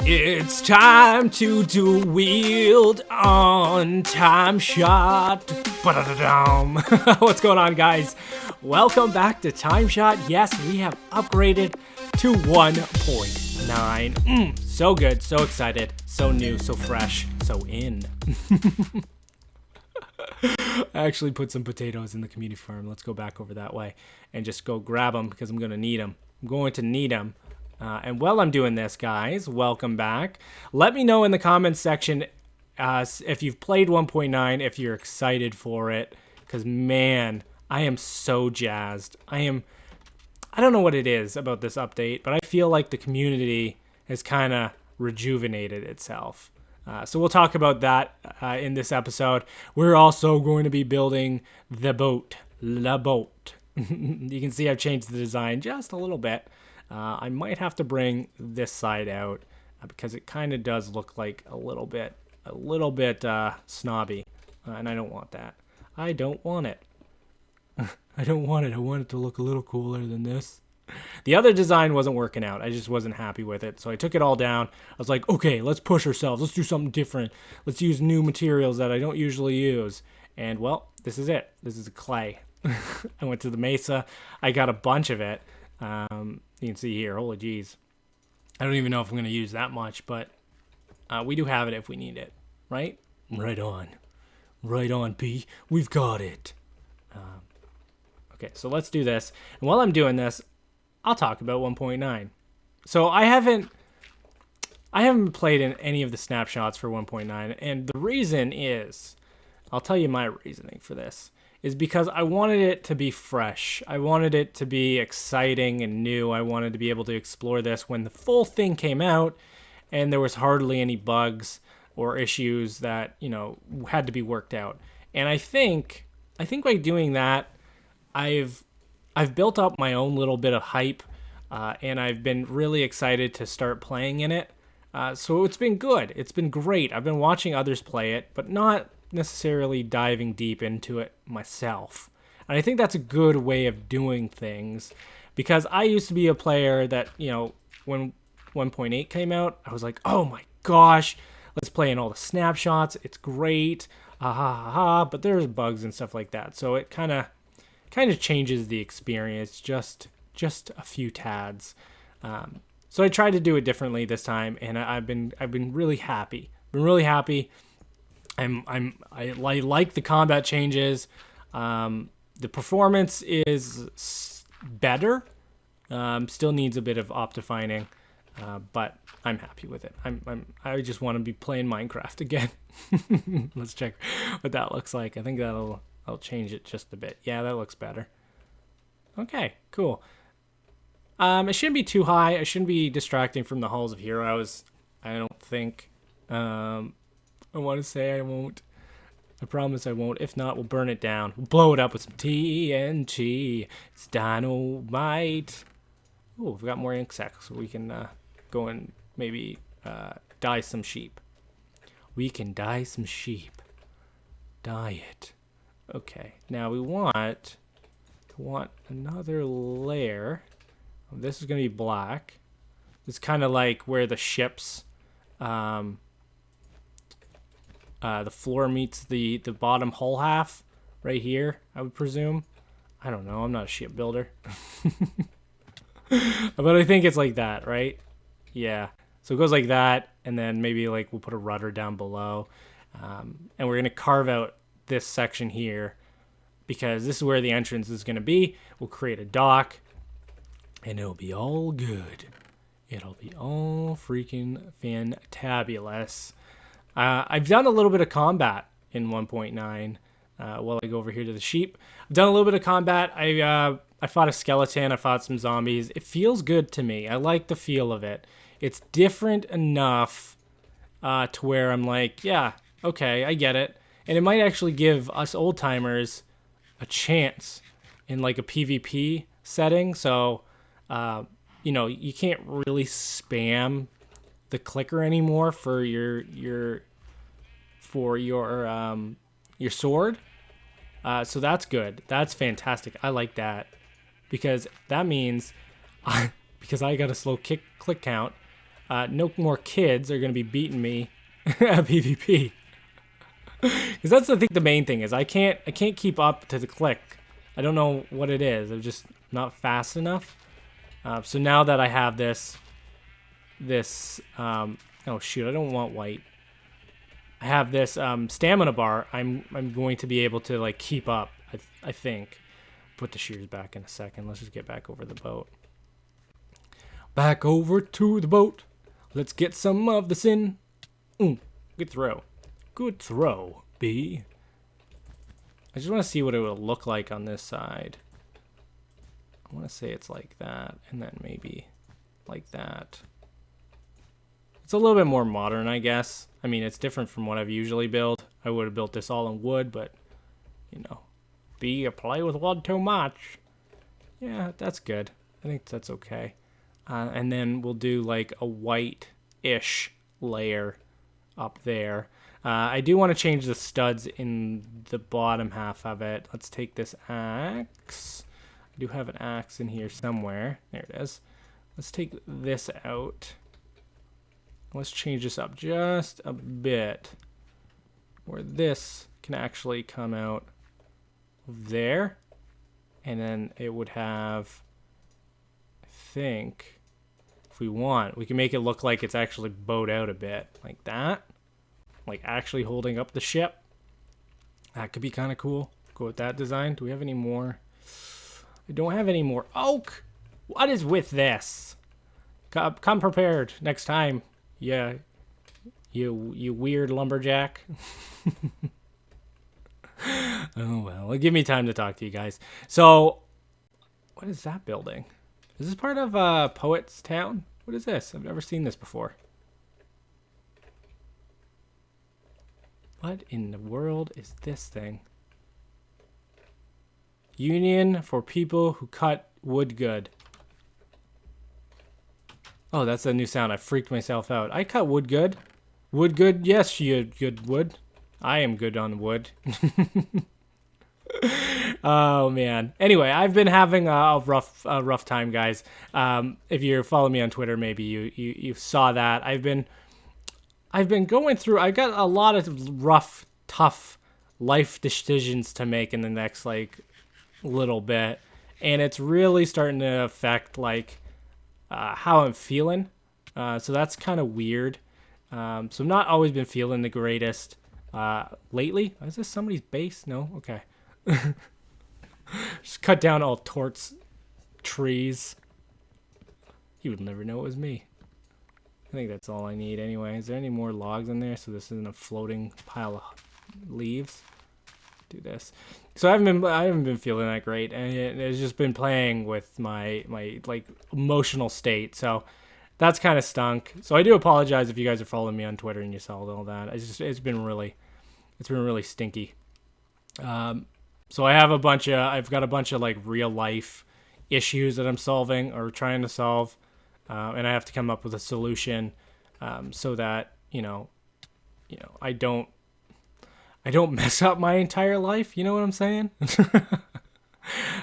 It's time to do wield on TimeShot. What's going on, guys? Welcome back to TimeShot. Yes, we have upgraded to 1.9. So good, so excited, so new, so fresh, so in. I actually put some potatoes in the community farm. Let's go back over that way and just go grab them because I'm going to need them. I'm going to need them. And while I'm doing this, guys, welcome back. Let me know in the comments section if you've played 1.9, if you're excited for it. Because, man, I am so jazzed. I don't know what it is about this update, but I feel like the community has kind of rejuvenated itself. So we'll talk about that in this episode. We're also going to be building the boat. La boat. You can see I've changed the design just a little bit. I might have to bring this side out because it kind of does look like a little bit snobby, and I don't want that. I don't want it. I don't want it. I want it to look a little cooler than this. The other design wasn't working out. I just wasn't happy with it, so I took it all down. I was like, okay, let's push ourselves. Let's do something different. Let's use new materials that I don't usually use. And, well, this is it. This is clay. I went to the Mesa. I got a bunch of it. You can see here, holy jeez. I don't even know if I'm going to use that much, but we do have it if we need it, right? Right on. Right on, P. We've got it. Okay, so let's do this. And while I'm doing this, I'll talk about 1.9. So I haven't played in any of the snapshots for 1.9, and the reason is, I'll tell you my reasoning for this, is because I wanted it to be fresh. I wanted it to be exciting and new. I wanted to be able to explore this when the full thing came out and there was hardly any bugs or issues that, had to be worked out. And I think by doing that, I've built up my own little bit of hype, and I've been really excited to start playing in it. So it's been good. It's been great. I've been watching others play it, but not necessarily diving deep into it myself. And I think that's a good way of doing things, because I used to be a player that, when 1.8 came out, I was like, oh my gosh, let's play in all the snapshots. It's great. But there's bugs and stuff like that. So it kind of changes the experience just a few tads. So I tried to do it differently this time, and I've been really happy. I like the combat changes. The performance is better. Still needs a bit of optifying, but I'm happy with it. I just want to be playing Minecraft again. Let's check what that looks like. I think I'll change it just a bit. Yeah, that looks better. Okay, cool. It shouldn't be too high. I shouldn't be distracting from the Halls of Heroes. I don't think. I want to say I won't. I promise I won't. If not, we'll burn it down. We'll blow it up with some TNT. It's dynamite. Oh, we've got more insects, so we can go and maybe dye some sheep. We can dye some sheep. Dye it. Okay. Now we want another layer. This is going to be black. It's kind of like where the ships... the floor meets the bottom hull half right here, I would presume. I don't know. I'm not a shipbuilder. But I think it's like that, right? Yeah. So it goes like that, and then maybe we'll put a rudder down below. And we're going to carve out this section here because this is where the entrance is going to be. We'll create a dock, and it'll be all good. It'll be all freaking fantabulous. I've done a little bit of combat in 1.9 while I go over here to the sheep. I've done a little bit of combat. I fought a skeleton. I fought some zombies. It feels good to me. I like the feel of it. It's different enough to where I'm like, yeah, okay, I get it. And it might actually give us old-timers a chance in a PvP setting. So, you can't really spam the clicker anymore for your sword. So that's good. That's fantastic. I like that because that means because I got a slow click count, no more kids are going to be beating me at PvP. Because that's, I think, the main thing is I can't keep up to the click. I don't know what it is. I'm just not fast enough. So now that I have this, oh shoot, I don't want white. I have this stamina bar. I'm going to be able to like keep up. I think. Put the shears back in a second. Let's just get back over the boat. Back over to the boat. Let's get some of this in. Good throw. Good throw, B. I just want to see what it would look like on this side. I want to say it's like that, and then maybe like that. It's a little bit more modern, I guess. I mean, it's different from what I've usually built. I would have built this all in wood, but, you know, B, you play with wood too much. Yeah, that's good. I think that's okay. And then we'll do like a white-ish layer up there. I do want to change the studs in the bottom half of it. Let's take this axe. I do have an axe in here somewhere. There it is. Let's take this out. Let's change this up just a bit, where this can actually come out there. And then it would have, I think, if we want, we can make it look like it's actually bowed out a bit, like that. Like actually holding up the ship. That could be kind of cool. Go with that design. Do we have any more? I don't have any more oak. What is with this? Come prepared next time. Yeah, you weird lumberjack. Oh well, give me time to talk to you guys. So, what is that building? Is this part of Poet's Town? What is this? I've never seen this before. What in the world is this thing? Union for people who cut wood good. Oh, that's a new sound. I freaked myself out. I cut wood good. Wood good? Yes, you good wood. I am good on wood. Oh, man. Anyway, I've been having a rough time, guys. If you're following me on Twitter, maybe you saw that. I've been going through, I got a lot of rough, tough life decisions to make in the next, like, little bit. And it's really starting to affect, like, how I'm feeling. So that's kind of weird. So I've not always been feeling the greatest lately. Is this somebody's base? No? Okay. Just cut down all Tort's trees. You would never know it was me. I think that's all I need anyway. Is there any more logs in there? So this isn't a floating pile of leaves. Do this. So I haven't been feeling that great, and it's just been playing with my like emotional state. So that's kind of stunk. So I do apologize if you guys are following me on Twitter and you saw all that. It's been really stinky. So I've got a bunch of like real life issues that I'm solving or trying to solve. And I have to come up with a solution so that you know I don't mess up my entire life. You know what I'm saying?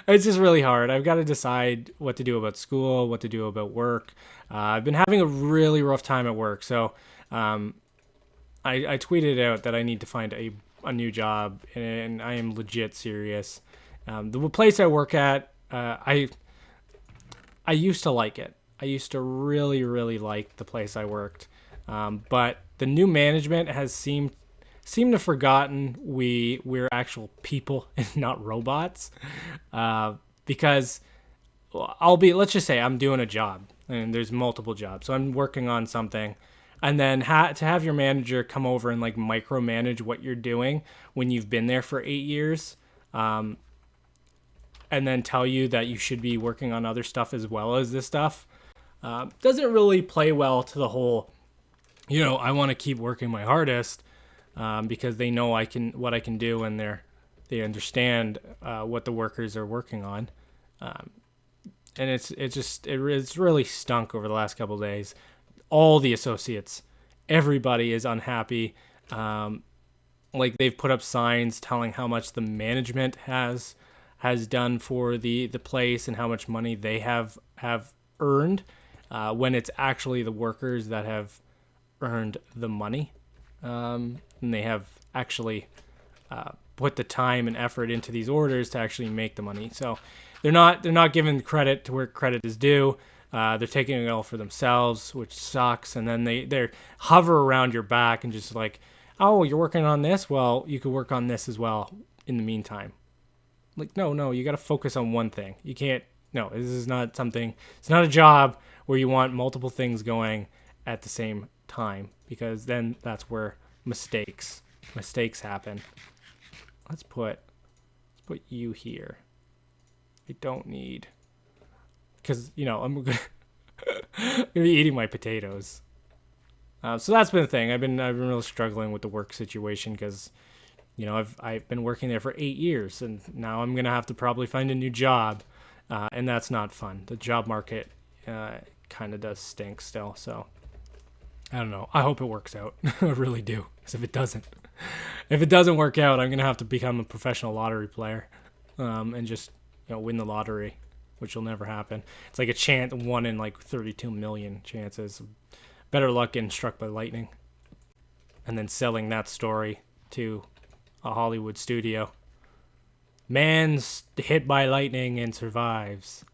It's just really hard. I've got to decide what to do about school, what to do about work. I've been having a really rough time at work, so I tweeted out that I need to find a new job, and I am legit serious. The place I work at, I used to like it. I used to really, really like the place I worked. But the new management has seemed to have forgotten we're actual people and not robots. Because let's just say I'm doing a job and there's multiple jobs. So I'm working on something, and then to have your manager come over and like micromanage what you're doing when you've been there for 8 years, and then tell you that you should be working on other stuff as well as this stuff. Doesn't really play well to the whole, I want to keep working my hardest because they know what I can do, and they understand what the workers are working on. And it's really stunk over the last couple of days. All the associates, everybody is unhappy. Like they've put up signs telling how much the management has done for the place and how much money they have earned. when it's actually the workers that have earned the money, and they have actually put the time and effort into these orders to actually make the money. So they're not given credit to where credit is due. They're taking it all for themselves, which sucks. And then they hover around your back and just like, oh, you're working on this? Well, you could work on this as well in the meantime. Like, no, you got to focus on one thing. You can't, no, this is not something, it's not a job where you want multiple things going at the same time, because then that's where mistakes happen. Let's put you here. I don't need, because, you know, I'm gonna be eating my potatoes. So that's been the thing. I've been really struggling with the work situation because, you know, I've been working there for 8 years, and now I'm gonna have to probably find a new job, and that's not fun. The job market kind of does stink still. So I don't know. I hope it works out. I really do. Because if it doesn't work out, I'm gonna have to become a professional lottery player, and just, you know, win the lottery, which will never happen. It's like a chance, 1 in like 32 million chances. Better luck getting struck by lightning, and then selling that story to a Hollywood studio. Man's hit by lightning and survives.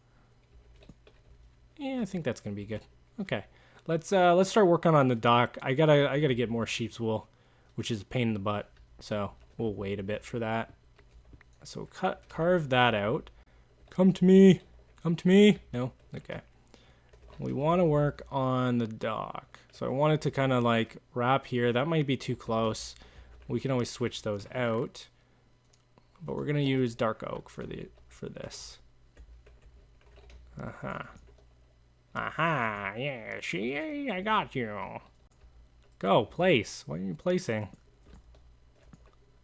Yeah, I think that's gonna be good. Okay, let's start working on the dock. I gotta get more sheep's wool, which is a pain in the butt. So we'll wait a bit for that. So carve that out. Come to me. No, okay. We want to work on the dock. So I wanted to kind of like wrap here. That might be too close. We can always switch those out. But we're gonna use dark oak for this. Yeah, see, I got you. Go, place. What are you placing?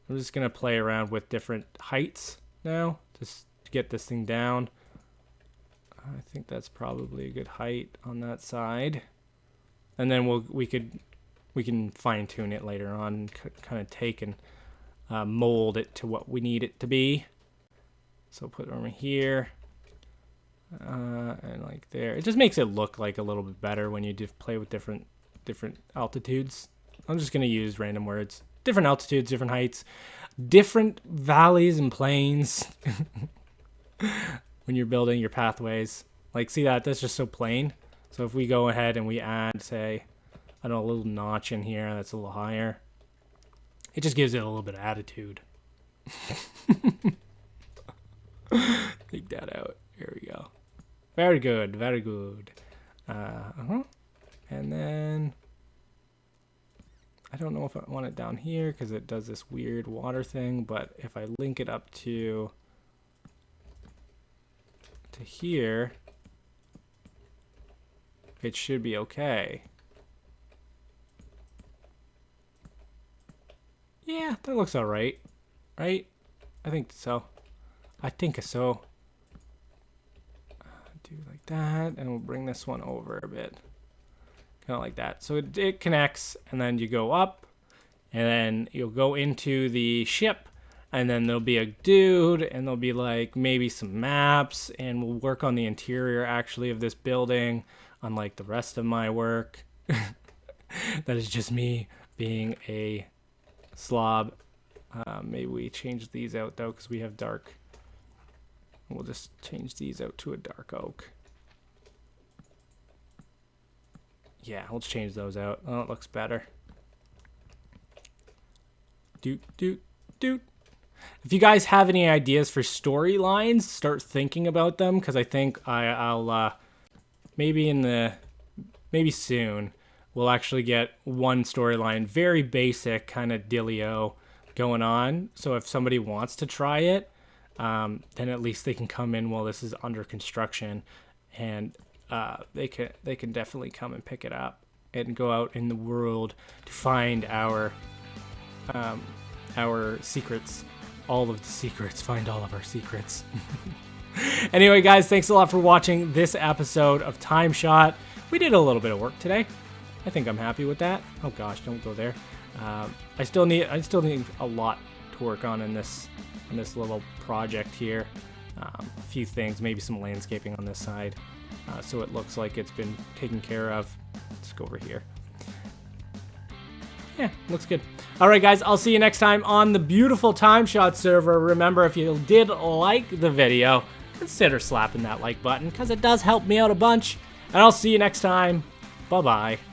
I'm just gonna play around with different heights now, just to get this thing down. I think that's probably a good height on that side, and then we can fine tune it later on, and kind of take and mold it to what we need it to be. So put it over here, and like there. It just makes it look like a little bit better when you play with different altitudes. I'm just gonna use random words, different altitudes, different heights, different valleys and plains. When you're building your pathways, like, see that's just so plain. So if we go ahead and we add, say, I don't know, a little notch in here that's a little higher, it just gives it a little bit of attitude. Take that out. Here we go. Very good, very good. And then I don't know if I want it down here because it does this weird water thing, but if I link it up to here, it should be okay. Yeah, that looks all right, right? I think so. Do like that, and we'll bring this one over a bit, kind of like that. So it connects, and then you go up, and then you'll go into the ship, and then there'll be a dude, and there'll be like maybe some maps, and we'll work on the interior actually of this building, unlike the rest of my work. That is just me being a slob. Maybe we change these out though, because we have dark. We'll just change these out to a dark oak. Yeah, let's change those out. Oh, it looks better. Doot. If you guys have any ideas for storylines, start thinking about them, because I think I'll maybe soon we'll actually get one storyline, very basic kind of dealio going on. So if somebody wants to try it, then at least they can come in while this is under construction, and they can definitely come and pick it up and go out in the world to find our secrets. All of the secrets. Find all of our secrets. Anyway, guys, thanks a lot for watching this episode of TimeShot. We did a little bit of work today. I think I'm happy with that. Oh gosh, don't go there. I still need a lot to work on in this little project here. A few things, maybe some landscaping on this side. so it looks like it's been taken care of. Let's go over here. Yeah, looks good. All right, guys, I'll see you next time on the beautiful TimeShot server. Remember, if you did like the video, consider slapping that like button because it does help me out a bunch. And I'll see you next time. Bye-bye.